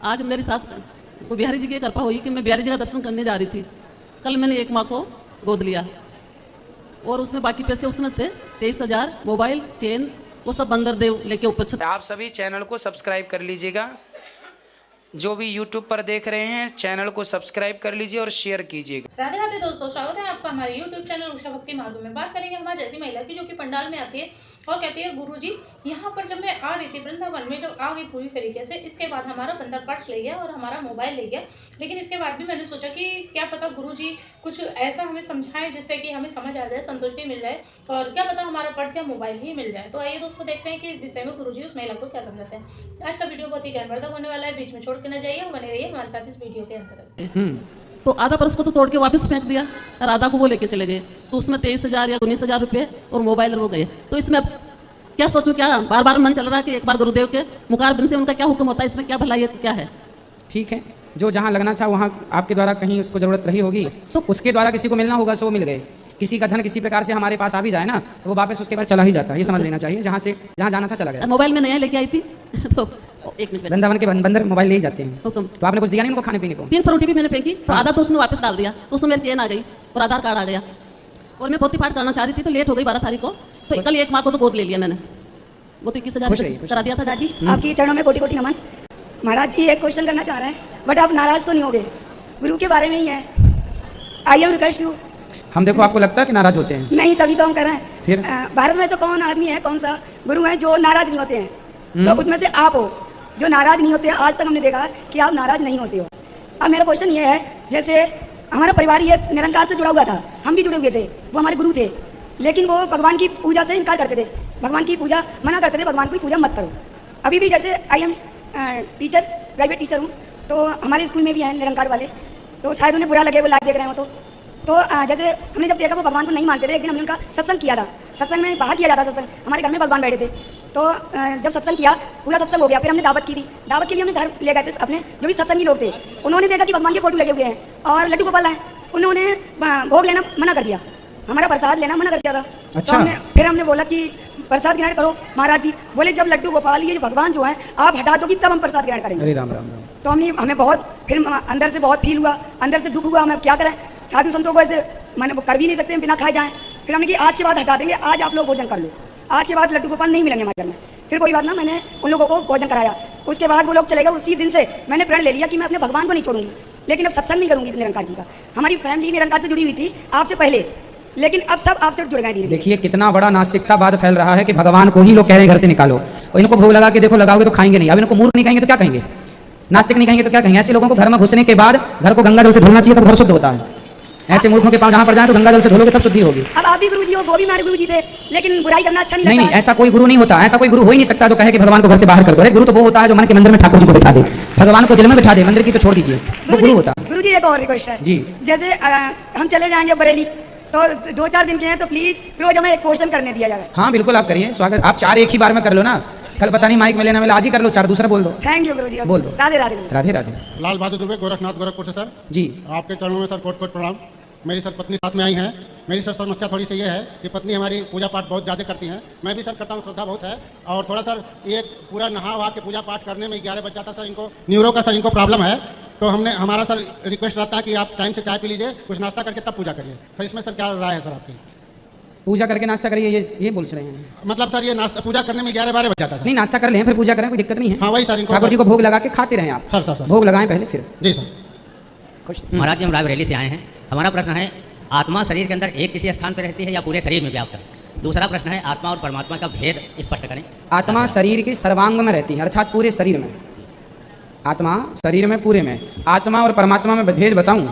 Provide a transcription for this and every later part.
आज मेरे साथ वो बिहारी जी की कृपा हुई कि मैं बिहारी जी का दर्शन करने जा रही थी। कल मैंने एक माँ को गोद लिया और उसमें बाकी पैसे उसमें थे 23,000, मोबाइल, चेन, वो सब बंदर देव लेके ऊपर छत। आप सभी चैनल को सब्सक्राइब कर लीजिएगा। जो भी YouTube पर देख रहे हैं चैनल को सब्सक्राइब कर लीजिए और शेयर कीजिएगा। राधे राधे दोस्तों, स्वागत है आपका हमारे YouTube चैनल उषा भक्ति मार्ग में। बात करेंगे हमारी ऐसी महिला की जो कि पंडाल में आती है और कहती है गुरुजी यहाँ पर जब मैं आ रही थी वृंदावन में, जब आ गई पूरी तरीके से, इसके बाद हमारा बंदर पर्स ले गया और हमारा मोबाइल ले गया। लेकिन इसके बाद भी मैंने सोचा कि क्या पता गुरुजी कुछ ऐसा हमें समझाएं जिससे कि हमें समझ आ जाए, संतुष्टि मिल जाए और क्या पता हमारा पर्स या मोबाइल ही मिल जाए। तो आइए दोस्तों देखते हैं कि इस विषय में गुरुजी उस महिला को क्या समझाते हैं। आज का वीडियो बहुत ही ज्ञानवर्धक होने वाला है, बीच में छोड़ के न जाइए, बने रहिए हमारे साथ इस वीडियो के अंतर्गत। तो आधा पर्स को तो तोड़ के वापस फेंक दिया और आधा को वो लेके चले गए। तो उसमें 23,000 या 19,000 रुपये और मोबाइल वो गए। तो इसमें अब क्या सोचूं, क्या बार बार मन चल रहा है कि एक बार गुरुदेव के मुखारबिंद से उनका क्या हुक्म होता है, इसमें क्या भलाई है, क्या है। ठीक है, जो जहाँ लगना चाहा वहाँ आपके द्वारा कहीं उसको ज़रूरत रही होगी तो उसके द्वारा किसी को मिलना होगा, सो मिल गए। किसी का धन किसी प्रकार से हमारे पास आ भी जाए ना तो वो वापस उसके बाद चला ही जाता है, ये समझ लेना चाहिए। जहाँ जाना था चला गया। मोबाइल में नया लेके आई थी तो एक मिनट, वृंदावन के बंदर मोबाइल ले ही जाते हैं। हुक्म तो आपने कुछ दिया नहीं उनको खाने पीने को? 3 फ्रूटी भी मैंने फेंकी तो आधा तो उसने वापस डाल दिया। तो उसमें मेरी चेन आ गई और आधार कार्ड आ गया और मैं पोती पाठ करना चाह रही थी तो लेट हो गई 12 तारीख को। तो कल एक माँ को तो गोद ले लिया मैंने, वो तो 21,000 करा दिया था। जी आपके चरणों में कोटि कोटि नमन। महाराज जी एक क्वेश्चन करना चाह रहे हैं, बट आप नाराज तो नहीं होंगे, गुरु के बारे में ही है। I am request you. हम देखो आपको लगता है कि नाराज होते हैं? नहीं, तभी तो हम कर रहे हैं। फिर भारत में ऐसा कौन आदमी है, कौन सा गुरु है जो नाराज नहीं होते हैं? तो उसमें से आप हो जो नाराज नहीं होते। आज तक हमने देखा कि आप नाराज नहीं होते हो। अब मेरा क्वेश्चन ये है, जैसे हमारा परिवार ये निरंकार से जुड़ा हुआ था, हम भी जुड़े हुए थे, वो हमारे गुरु थे, लेकिन वो भगवान की पूजा से इनकार करते थे, भगवान की पूजा मना करते थे, भगवान की पूजा मत करो। अभी भी जैसे I am teacher, private teacher हूँ, तो हमारे स्कूल में भी हैं निरंकार वाले, तो शायद उन्हें बुरा लगे वो लाइव देख रहे हो तो जैसे हमने जब देखा वो भगवान को नहीं मानते थे, एक दिन हमने उनका सत्संग किया था। सत्संग में बाहर किया जाता सत्संग, हमारे घर में भगवान बैठे थे। तो जब सत्संग किया, पूरा सत्संग हो गया, फिर हमने दावत की थी। दावत के लिए हमने घर ले गए थे अपने जो भी सत्संगी लोग थे। उन्होंने देखा कि भगवान के फोटो लगे हुए हैं और लड्डू गोपाल हैं, उन्होंने भोग लेना मना कर दिया, हमारा प्रसाद लेना मना कर दिया था। अच्छा। तो फिर हमने बोला कि प्रसाद ग्रहण करो। महाराज जी बोले जब लड्डू गोपाल ये भगवान जो है आप हटा दोगी तब हम प्रसाद ग्रहण करेंगे। अरे राम राम राम। तो हमें बहुत फिर अंदर से बहुत फील हुआ, अंदर से दुख हुआ। हमें क्या करें, साधु संतों को ऐसे मैंने वो कर भी नहीं सकते बिना खाए जाएं। फिर हमने कि आज के बाद हटा देंगे, आज आप लोग भोजन कर लो, आज के बाद लड्डू गोपाल नहीं मिलेंगे हमारे घर में। फिर कोई बात ना, मैंने उन लोगों को भोजन कराया। उसके बाद वो लोग चले गए। उसी दिन से मैंने प्रण ले लिया कि मैं अपने भगवान को नहीं छोड़ूंगी, लेकिन अब सत्संग नहीं करूंगी निरंकार जी का। हमारी फैमिली निरंकार से जुड़ी हुई थी आपसे पहले, लेकिन अब सब आपसे जुड़ गए धीरे। देखिए कितना बड़ा नास्तिकतावाद फैल रहा है कि भगवान को ही लोग कह रहे हैं घर से निकालो, और इनको भोग लगा के देखो लगाओगे तो खाएंगे नहीं। अब इनको मूर्ख नहीं कहेंगे तो क्या कहेंगे, नास्तिक नहीं कहेंगे तो क्या कहेंगे? ऐसे लोगों को घर में घुसने के बाद घर को गंगा जल से धोना चाहिए तब घर शुद्ध होता है। ऐसे मूर्खों के पास जहाँ पर जाए तो गंगा जल से धोलोगे तब शुद्धि होगी। अब आप भी गुरुजी हो, वो भी हमारे गुरुजी थे, लेकिन बुराई करना अच्छा नहीं लगता। नहीं, ऐसा कोई गुरु नहीं होता, ऐसा कोई गुरु हो ही नहीं सकता जो कहे कि भगवान को घर से बाहर कर दो। अरे गुरु तो वो होता है जो मन के मंदिर में ठाकुर जी को बिठा दे, भगवान को दिल में बिठा दे, मंदिर की तो छोड़ दीजिए, वो गुरु होता है। गुरुजी एक और रिक्वेस्ट है जी। जैसे हम चले जाएंगे बरेली, तो 2-4 दिन के हैं, तो प्लीज रोज हमें एक क्वेश्चन करने दिया जाए। हाँ बिल्कुल, आप करिए, स्वागत। आप 4 एक ही बार में कर लो ना, कल पता नहीं माइक में लेना वाला, आज ही कर लो 4 दूसरा बोल दो। थैंक यू गुरुजी, बोल दो। राधे राधे। राधे राधे। लाल बहादुर दुबे, गोरखनाथ, गोरखपुर से सर। जी आपके चरणों में सर कोट कोट प्रणाम। मेरी सर पत्नी साथ में आई हैं। मेरी सर समस्या थोड़ी सी ये है कि पत्नी हमारी पूजा पाठ बहुत ज़्यादा करती हैं, मैं भी सर करता हूँ, श्रद्धा बहुत है। और थोड़ा सर ये पूरा नहा वहा के पूजा पाठ करने में 11 बज जाता सर। इनको न्यूरो का सर इनको प्रॉब्लम है, तो हमारा सर रिक्वेस्ट रहता है कि आप टाइम से चाय पी लीजिए, कुछ नाश्ता करके तब पूजा करिए। सर इसमें सर क्या राय है सर आपकी? पूजा करके नाश्ता करिए, ये बोल रहे हैं? मतलब सर ये नाश्ता पूजा करने में 11-12 बज जाता है। नहीं, नाश्ता कर लें फिर पूजा करें, कोई दिक्कत नहीं है। हाँ वही सर, इनको ठाकुर जी को भोग लगा के खाते रहें आप। सर भोग लगाएं पहले फिर। जी सर। खुश। महाराज जी हम रायबरेली से आए हैं। हमारा प्रश्न है, आत्मा शरीर के अंदर एक किसी स्थान पर रहती है या पूरे शरीर में व्याप्त है? दूसरा प्रश्न है, आत्मा और परमात्मा का भेद स्पष्ट करें। आत्मा शरीर के सर्वांग में रहती है, अर्थात पूरे शरीर में। आत्मा शरीर में पूरे में। आत्मा और परमात्मा में भेद बताऊं?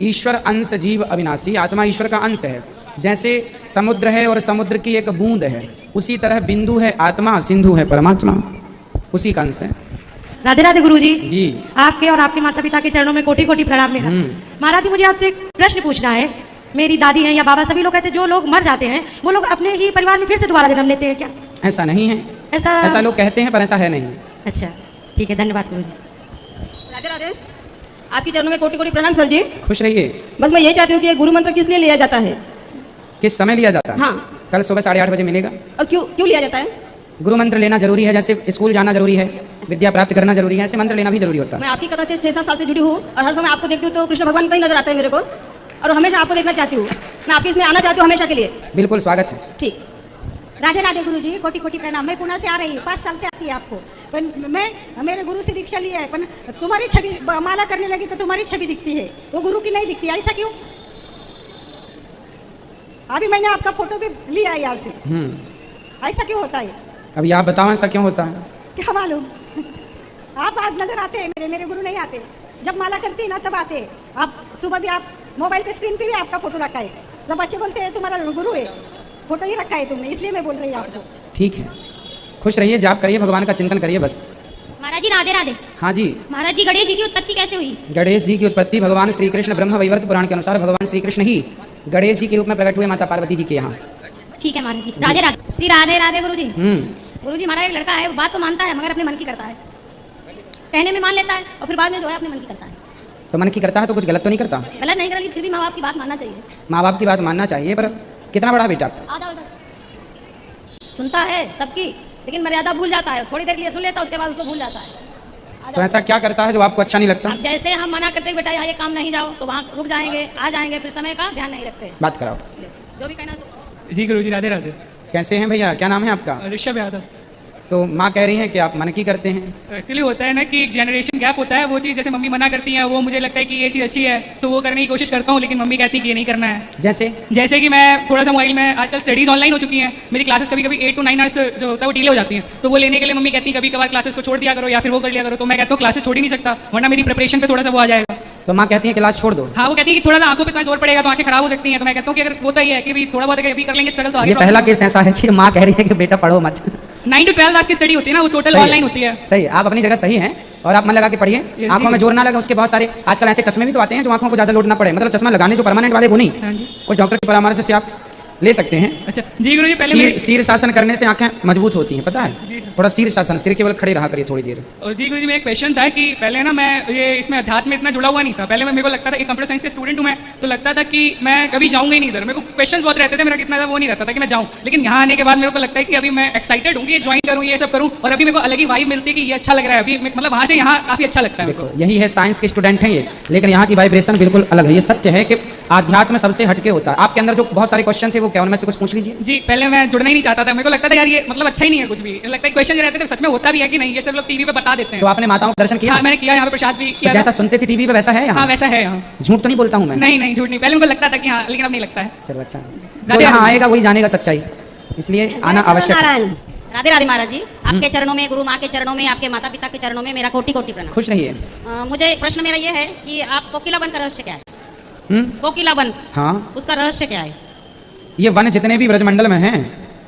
ईश्वर अंश जीव अविनाशी, आत्मा ईश्वर का अंश है। जैसे समुद्र है और समुद्र की एक बूंद है, उसी तरह बिंदु है आत्मा, सिंधु है परमात्मा, उसी का अंश है। राधे राधे गुरुजी। जी। आपके और आपके माता पिता के चरणों में कोटि कोटि प्रणाम मेरा। महाराज जी मुझे आपसे एक प्रश्न पूछना है। मेरी दादी हैं या बाबा, सभी लोग कहते हैं जो लोग मर जाते हैं वो लोग अपने ही परिवार में फिर से दोबारा जन्म लेते हैं क्या? ऐसा नहीं है। ऐसा लोग कहते हैं पर ऐसा है नहीं। अच्छा ठीक है, धन्यवाद गुरुजी। राधे राधे। आपके चरणों में कोटि कोटि प्रणाम सर जी। खुश रहिए। बस मैं ये चाहती हूँ कि ये गुरु मंत्र किस लिए लिया जाता है? किस समय लिया जाता है? हाँ। कल सुबह 8:30 बजे मिलेगा। और क्यों लिया जाता है? गुरु मंत्र लेना जरूरी है, जैसे स्कूल जाना जरूरी है, विद्या प्राप्त करना जरूरी है, ऐसे मंत्र लेना भी जरूरी होता है। मैं आपकी कथा से 6-7 साल से जुड़ी हूँ और हर समय आपको देखती हूँ तो कृष्ण भगवान का ही नजर आता है मेरे को, और हमेशा आपको देखना चाहती हूँ। मैं आपके इसमें आना चाहती हूँ हमेशा के लिए। बिल्कुल स्वागत है। ठीक। राधे राधे गुरुजी, कोटि कोटि प्रणाम। मैं पुणे से आ रही हूँ, 5 साल से आती है आपको, पर मैं मेरे गुरु से दीक्षा लिया है, पर तुम्हारी छवि माला करने लगी तो तुम्हारी छवि दिखती है, वो गुरु की नहीं दिखती। ऐसा क्यों? अभी मैंने आपका फोटो भी लिया है यहाँ से, ऐसा क्यों होता है? अभी आप बताओ ऐसा क्यों होता है? क्या मालूम। आप आज नजर आते हैं, मेरे गुरु नहीं आते। जब माला करती है ना तब आते हैं। आप सुबह भी आप मोबाइल पे स्क्रीन पे भी आपका फोटो रखा है। जब बच्चे बोलते हैं तुम्हारा गुरु है, फोटो ही रखा है तुमने, इसलिए मैं बोल रही हूँ आपको। ठीक है, खुश रहिए, जाप करिए, भगवान का चिंतन करिए बस। महाराज जी राधे राधे। हाँ जी। महाराज जी गणेश जी की उत्पत्ति कैसे हुई? गणेश जी की उत्पत्ति भगवान श्री कृष्ण ब्रह्म वैवर्त पुराण के अनुसार भगवान श्री कृष्ण ही गणेश जी के रूप में प्रकट हुए माता पार्वती जी के यहाँ। ठीक है महाराज जी, राधे राधे। श्री राधे राधे गुरु जी। गुरु जी, हमारा एक लड़का है, वो बात तो मानता है मगर अपने मन की करता है। कहने में मान लेता है और फिर बाद में जो है अपने मन की करता है। तो मन की करता है तो कुछ गलत तो नहीं करता? गलत नहीं करेगी, फिर भी माँ बाप की बात मानना चाहिए। माँ बाप की बात मानना चाहिए, पर कितना बड़ा बेटा? आ जाओ इधर। सुनता है सबकी, लेकिन मर्यादा भूल जाता है। थोड़ी देर के लिए सुन लेता है, उसके बाद उसको भूल जाता है। तो ऐसा क्या करता है जो आपको अच्छा नहीं लगता? अब जैसे हम मना करते हैं बेटा यहाँ ये काम नहीं जाओ, तो वहाँ रुक जाएंगे, आ जाएंगे, फिर समय का ध्यान नहीं रखते। बात कराओ। जो भी कहना। जी गुरु जी राधे राधे। कैसे हैं भैया, क्या नाम है आपका? ऋषभ यादव। तो माँ कह रही है कि आप मन की करते हैं। एक्चुअली होता है ना कि एक जनरेशन गैप होता है, वो चीज़ जैसे मम्मी मना करती हैं वो मुझे लगता है कि ये चीज़ अच्छी है तो वो करने की कोशिश करता हूँ, लेकिन मम्मी कहती है कि ये नहीं करना है। जैसे कि मैं थोड़ा सा मोबाइल में, आजकल स्टडीज़ ऑनलाइन हो चुकी हैं, मेरी क्लासेस कभी कभी 8 to 9 आवर्स जो होता है वो डिले हो जाती हैं, तो वो लेने के लिए मम्मी कहती है कभी कभार क्लासेस को छोड़ दिया करो या फिर वो कर लिया करो। तो मैं कहता हूँ क्लासेस छोड़ ही नहीं सकता, वरना मेरी प्रिपरेशन पे थोड़ा सा वो आ जाएगा। तो माँ कहती है क्लास छोड़ दो। हाँ, वो कहती है कि थोड़ा सा आंखों पे तुम्हें जोर पड़ेगा तो आंखें खराब हो सकती हैं। तो मैं कहता हूँ कि अगर वो तो ये है कि भी थोड़ा बहुत अगर अभी कर लेंगे स्ट्रगल तो आगे। ये पहला केस ऐसा है कि माँ कह रही है कि बेटा पढ़ो मत। 9 to 12 आवर्स की स्टडी होती है ना, वो टोटल ऑनलाइन होती है। सही, आप अपनी जगह सही हैं और आप मन लगा के पढ़िए, आंखों में जोर ना लगे। उसके बहुत सारे आजकल ऐसे चश्मे भी तो आते हैं जो आंखों को ज्यादा लोड ना पड़े, मतलब चश्मा लगाने जो परमानेंट वाले वो नहीं, कुछ डॉक्टर के परामर्श से आप ले सकते हैं। अच्छा जी गुरु जी, पहले शीर्षासन करने से आंखें मजबूत होती हैं, पता है? थोड़ा शीर्षासन, सिर केवल खड़े रहा करिए थोड़ी देर। और जी गुरु जी, मैं एक क्वेश्चन था कि पहले ना मैं ये इसमें अध्यात्म में इतना जुड़ा हुआ नहीं था। पहले मेरे को लगता था कि कंप्यूटर साइंस के स्टूडेंट हूँ मैं, तो लगता था कि मैं कभी जाऊँगा ही नहीं इधर। मेरे को क्वेश्चन बहुत रहते थे, मेरा कितना वो नहीं रहता था कि मैं जाऊँ। लेकिन यहाँ आने के बाद मेरे को लगता है कि अभी मैं एक्साइटेड हूँ कि ये ज्वाइन करूँ, ये सब करूँ, और अभी मेरे को अलग ही वाइब मिलती है कि ये अच्छा लग रहा है। अभी मतलब वहाँ से यहाँ काफी अच्छा लगता है। देखो यही है, साइंस के स्टूडेंट हैं ये, लेकिन यहाँ की वाइब्रेशन बिल्कुल अलग है। ये सत्य है कि आध्यात्म सबसे हटके होता है। आपके अंदर जो बहुत सारे क्वेश्चन थे वो क्या, उनमें से कुछ पूछ लीजिए। जी, पहले मैं जुड़ना ही नहीं चाहता था, मेरे को लगता था यार ये मतलब अच्छा ही नहीं है कुछ भी। लगता है क्वेश्चन जो रहते थे सच में होता भी है कि नहीं, ये सब लोग टीवी पे बता देते हैं। तो आपने माताओं का दर्शन किया? हाँ, मैंने किया, यहाँ पे प्रसाद भी किया। तो जैसा सुनते थे टीवी पे वैसा है यहाँ? हाँ वैसा है यहाँ। झूठ तो नहीं बोलता हूँ मैं? नहीं झूठ नहीं, पहले मुझे लगता था कि हाँ, लेकिन अब नहीं लगता है। चलो अच्छा, जो यहाँ आएगा वही जानेगा सच्चाई, इसलिए आना आवश्यक है। राधे राधे महाराज जी, आपके चरणों में, गुरु माँ के चरणों में, आपके माता पिता के चरणों में मेरा कोटि कोटि प्रणाम। खुश रहिए। मुझे एक प्रश्न मेरा ये है कि आप कोकिलावन का रहस्य क्या है? कोकिलावन, हाँ, उसका रहस्य क्या है? ये वन जितने भी ब्रजमंडल में हैं,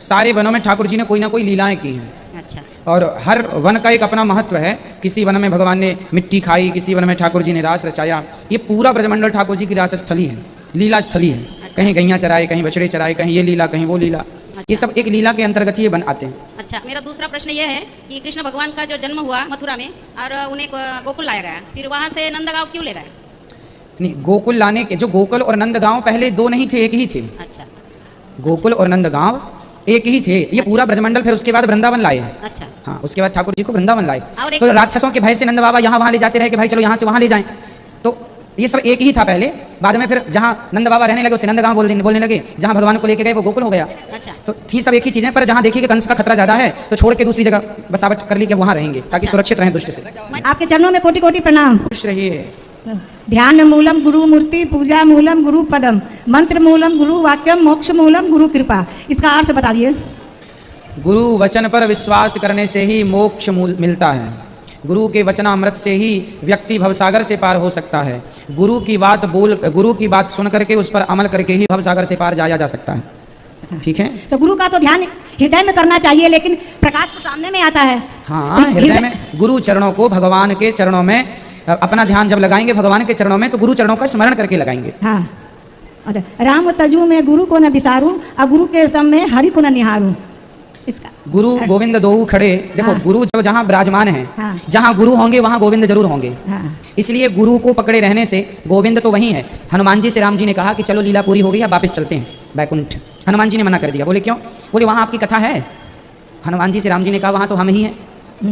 सारे वनों में ठाकुर जी ने कोई ना कोई लीलाएं की हैं। अच्छा। और हर वन का एक अपना महत्व है। किसी वन में भगवान ने मिट्टी खाई, किसी वन में ठाकुर जी ने रास रचाया। ये पूरा ब्रजमंडल ठाकुर जी की रास स्थली है, लीला स्थली है। अच्छा। कहीं गैया चराए, कहीं बछड़े चराए, कहीं ये लीला, कहीं वो लीला। अच्छा। ये सब एक लीला के अंतर्गत ही बन आते हैं। अच्छा, मेरा दूसरा प्रश्न ये है कि कृष्ण भगवान का जो जन्म हुआ मथुरा में और उन्हें गोकुल लाया गया, फिर वहाँ से नंदगांव क्यों ले गए? नहीं, गोकुल लाने के जो गोकुल और नंदगांव पहले दो नहीं थे, एक ही थे। अच्छा। गोकुल और नंदगांव एक ही थे। ये पूरा ब्रजमंडल फिर उसके बाद वृंदावन लाए। अच्छा। हाँ, उसके बाद ठाकुर जी को वृंदावन लाए। तो राक्षसों के भय से नंद बाबा यहाँ वहाँ ले जाते रहे कि भाई चलो यहाँ से वहाँ ले जाएं। तो ये सब एक ही था पहले। बाद में फिर जहाँ नंद बाबा रहने लगे उसे नंदगांव बोलने लगे, जहाँ भगवान को लेके गए वो गोकुल हो गया। अच्छा। तो थी सब एक ही चीजें, पर जहाँ देखिए कि कंस का खतरा ज्यादा है तो छोड़ के दूसरी जगह बसावट कर ली कि वहाँ रहेंगे ताकि सुरक्षित रहें दुष्ट से। आपके चरणों में कोटि कोटि प्रणाम। खुश रहिए। ध्यान मूलम गुरु मूर्ति, पूजा मूलम गुरु पदम, मंत्र मूलम गुरु वाक्यम, मोक्ष मूलम गुरु कृपा। इसका अर्थ बता दिए। गुरु वचन पर विश्वास करने से ही मोक्ष मिलता है। गुरु के वचनामृत से ही व्यक्ति भवसागर से पार हो सकता है। गुरु की बात सुन करके उस पर अमल करके ही भवसागर से पार जाया जा सकता है। ठीक है, तो गुरु का तो ध्यान हृदय में करना चाहिए, लेकिन प्रकाश तो सामने में आता है। हाँ, हृदय में गुरु चरणों को, भगवान के चरणों में अपना ध्यान जब लगाएंगे भगवान के चरणों में, तो गुरु चरणों का स्मरण करके लगाएंगे। हाँ, अच्छा। राम तजू में गुरु को न विसारूं, और गुरु के सम में हरि को न निहारूं। इसका गुरु गोविंद दो खड़े। देखो, हाँ। गुरु जब जहाँ विराजमान है, हाँ। जहाँ गुरु होंगे वहाँ गोविंद जरूर होंगे। हाँ। इसलिए गुरु को पकड़े रहने से गोविंद तो वही है। हनुमान जी से राम जी ने कहा कि चलो लीला पूरी हो गई, अब वापस चलते हैं बैकुंठ। हनुमान जी ने मना कर दिया। बोले क्यों? बोले वहाँ आपकी कथा है, हनुमान जी से राम जी ने कहा वहाँ तो हम ही हैं,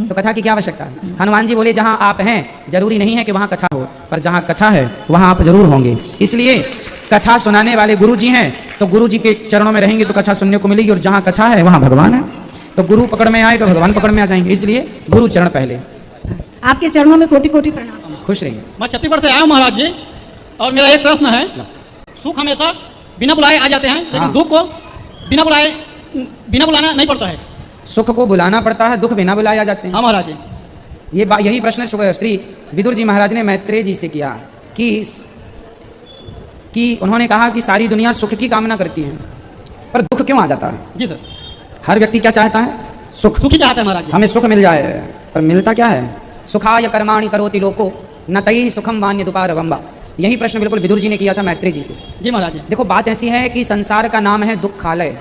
तो कथा की क्या आवश्यकता है। हनुमान जी बोले जहाँ आप हैं जरूरी नहीं है कि वहाँ कथा हो, पर जहाँ कथा है वहाँ आप जरूर होंगे। इसलिए कथा सुनाने वाले गुरु जी हैं, तो गुरु जी के चरणों में रहेंगे तो कथा सुनने को मिलेगी, और जहाँ कथा है वहाँ भगवान है, तो गुरु पकड़ में आए तो भगवान पकड़ में आ जाएंगे। इसलिए गुरु चरण पहले। आपके चरणों में कोटि कोटि प्रणाम। खुश रहिए। मैं छत्तीसगढ़ से आया हूँ महाराज जी, और मेरा एक प्रश्न है। सुख हमेशा बिना बुलाए आ जाते हैं, लेकिन दुख को बिना बुलाना नहीं पड़ता है। सुख को बुलाना पड़ता है, दुख बिना बुलाए आ जाते हैं। हाँ महाराज जी, यही प्रश्न श्री विदुर जी महाराज ने मैत्रेय जी से किया कि उन्होंने कहा कि सारी दुनिया सुख की कामना करती है, पर दुख क्यों आ जाता है। जी सर। हर व्यक्ति क्या चाहता है? सुख ही चाहता है महाराज जी। हमें सुख मिल जाए, पर मिलता क्या है? सुखाय कर्माणि करोति लोको न तैः सुखम वान्य दुपारवम्बा। यही प्रश्न बिल्कुल विदुर जी ने किया था मैत्रेय जी से। जी महाराज जी। देखो बात ऐसी है कि संसार का नाम है दुखालय,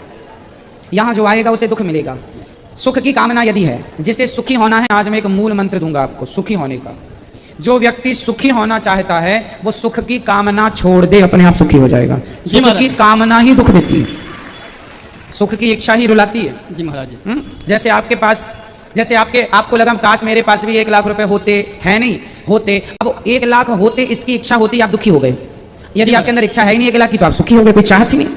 यहाँ जो आएगा उसे दुख मिलेगा। सुख की कामना यदि है, जिसे सुखी होना है, आज मैं एक मूल मंत्र दूंगा आपको सुखी होने का। जो व्यक्ति सुखी होना चाहता है वो सुख की कामना छोड़ दे, अपने आप सुखी हो जाएगा। सुख की कामना ही दुख देती है, सुख की इच्छा ही रुलाती है। जी महाराज जी। जैसे आपके पास, जैसे आपको लगा काश मेरे पास भी 1 लाख रुपए होते, है नहीं होते, अब 1 लाख होते इसकी इच्छा होती, आप दुखी हो गए। यदि आपके अंदर इच्छा है ही नहीं 1 लाख की, तो आप सुखी हो गए, कोई चाहत ही नहीं,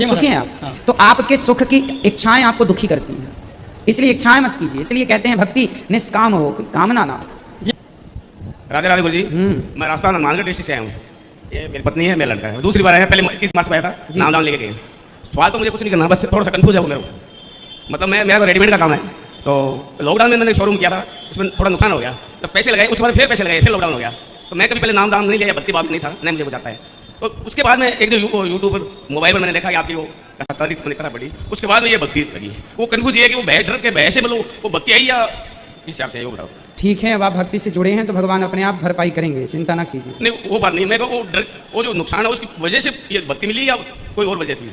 सुखी हैं आप। तो आपके सुख की इच्छाएं आपको दुखी करती हैं, इसलिए इच्छाएं मत कीजिए। इसलिए कहते हैं भक्ति निष्काम हो, कोई कामना ना। राधे राधे गुरु जी। मैं राजस्थान हनुमानगढ़ डिस्ट्रिक्ट से आया हूँ। ये मेरी पत्नी है, मेरा लड़का है। दूसरी बार आया, पहले 21 मार्च में आया था, नाम दाम लेके गए। सवाल तो मुझे कुछ नहीं करना, बस थोड़ा सा कंफ्यूज है वो मेरे को। मतलब मेरा रेडीमेड का काम है, तो लॉकडाउन में मैंने शोरूम किया था, उसमें थोड़ा नुकसान हो गया, तो पैसे लगाए, उसके बाद फिर पैसे लगाए, फिर लॉकडाउन हो गया। तो मैं कभी पहले नाम दाम नहीं लिया, बत्ती बात नहीं था, नहीं मुझे वो जाता है। तो उसके बाद में एक दिन यूट्यूब पर मोबाइल पर मैंने देखा कि आपकी वो तारीफ मैंने करा पड़ी, उसके बाद में ये भक्ति लगी। वो कंफ्यूज है कि वो डर के भय से मतलब वो भक्ति आई या इस हिसाब से, वो बताओ। ठीक है, अब आप भक्ति से जुड़े हैं तो भगवान अपने आप भरपाई करेंगे, चिंता ना कीजिए। नहीं वो बात नहीं, मैं वो जो नुकसान है उसकी वजह से ये भक्ति मिली या कोई और वजह से?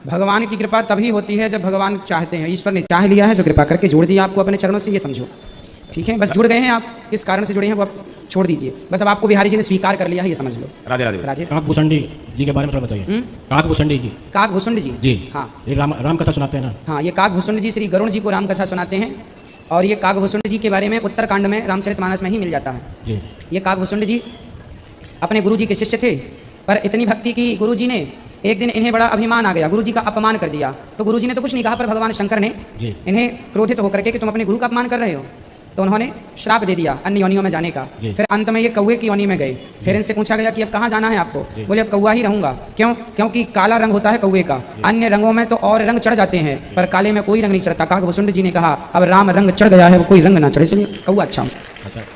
भगवान की कृपा तभी होती है जब भगवान चाहते हैं। ईश्वर ने चाह लिया है, जो कृपा करके जोड़ दिया आपको अपने चरणों से, ये समझो। ठीक है, बस जुड़ गए हैं आप, किस कारण से जुड़े हैं वो आप छोड़ दीजिए, बस अब आपको बिहारी जी ने स्वीकार कर लिया है, ये समझ लो। राधे राधे। राधे। काकभूषणी जी के बारे में थोड़ा बताइए। काकभूषणी जी। काकभूषण जी जी। हाँ, ये राम कथा सुनाते हैं ना। हाँ, ये काकभूषण जी श्री गरुड़ जी को राम कथा सुनाते हैं, और ये काकभूषण जी के बारे में उत्तरकांड में रामचरितमानस में ही मिल जाता है जी। ये काकभूषण जी अपने गुरु जी के शिष्य थे, पर इतनी भक्ति की गुरु जी ने, एक दिन इन्हें बड़ा अभिमान आ गया, गुरु जी का अपमान कर दिया। तो गुरु जी ने तो कुछ नहीं कहा, पर भगवान शंकर ने इन्हें क्रोधित होकर के कि तुम अपने गुरु का अपमान कर रहे हो, तो उन्होंने श्राप दे दिया अन्य योनियों में जाने का। फिर अंत में ये कौवे की योनि में गए। फिर इनसे पूछा गया कि अब कहाँ जाना है आपको? बोले अब कौवा ही रहूंगा। क्यों? क्योंकि काला रंग होता है कौवे का, अन्य रंगों में तो और रंग चढ़ जाते हैं, पर काले में कोई रंग नहीं चढ़ता। काकभूषण जी ने कहा अब राम रंग चढ़ गया है, वो कोई रंग ना चढ़े, चलिए कौवा अच्छा हूँ।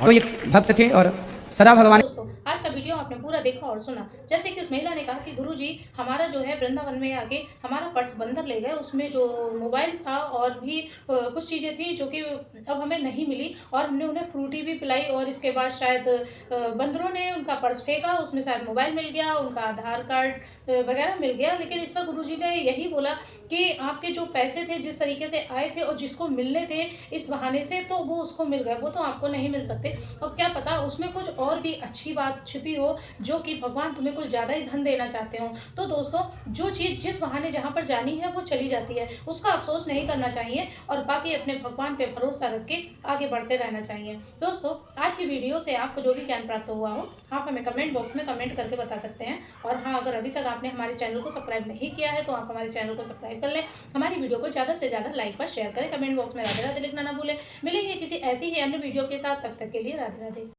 तो ये भक्त थे और सदा भगवान। आज का वीडियो आपने पूरा देखा और सुना। जैसे कि उस महिला ने कहा कि गुरुजी हमारा जो है वृंदावन में आके हमारा पर्स बंदर ले गए, उसमें जो मोबाइल था और भी कुछ चीज़ें थी जो कि अब हमें नहीं मिली, और हमने उन्हें फ्रूटी भी पिलाई, और इसके बाद शायद बंदरों ने उनका पर्स फेंका, उसमें शायद मोबाइल मिल गया, उनका आधार कार्ड वगैरह मिल गया। लेकिन इस पर गुरुजी ने यही बोला कि आपके जो पैसे थे जिस तरीके से आए थे और जिसको मिलने थे इस बहाने से, तो वो उसको मिल गए, वो तो आपको नहीं मिल सकते। और क्या पता उसमें कुछ और भी अच्छी बात छिपी हो, जो कि भगवान तुम्हें कुछ ज़्यादा ही धन देना चाहते हो। तो दोस्तों, जो चीज़ जिस बहाने जहाँ पर जानी है वो चली जाती है, उसका अफसोस नहीं करना चाहिए, और बाकी अपने भगवान पे भरोसा रख के आगे बढ़ते रहना चाहिए। दोस्तों, आज की वीडियो से आपको जो भी ज्ञान प्राप्त हुआ हो, आप हमें कमेंट बॉक्स में कमेंट करके बता सकते हैं। और हाँ, अगर अभी तक आपने हमारे चैनल को सब्सक्राइब नहीं किया है तो आप हमारे चैनल को सब्सक्राइब कर लें, हमारी वीडियो को ज़्यादा से ज़्यादा लाइक व शेयर करें, कमेंट बॉक्स में राधे राधे लिखना ना भूलें। मिलेंगे किसी ऐसी ही अन्य वीडियो के साथ, तब तक के लिए राधे राधे।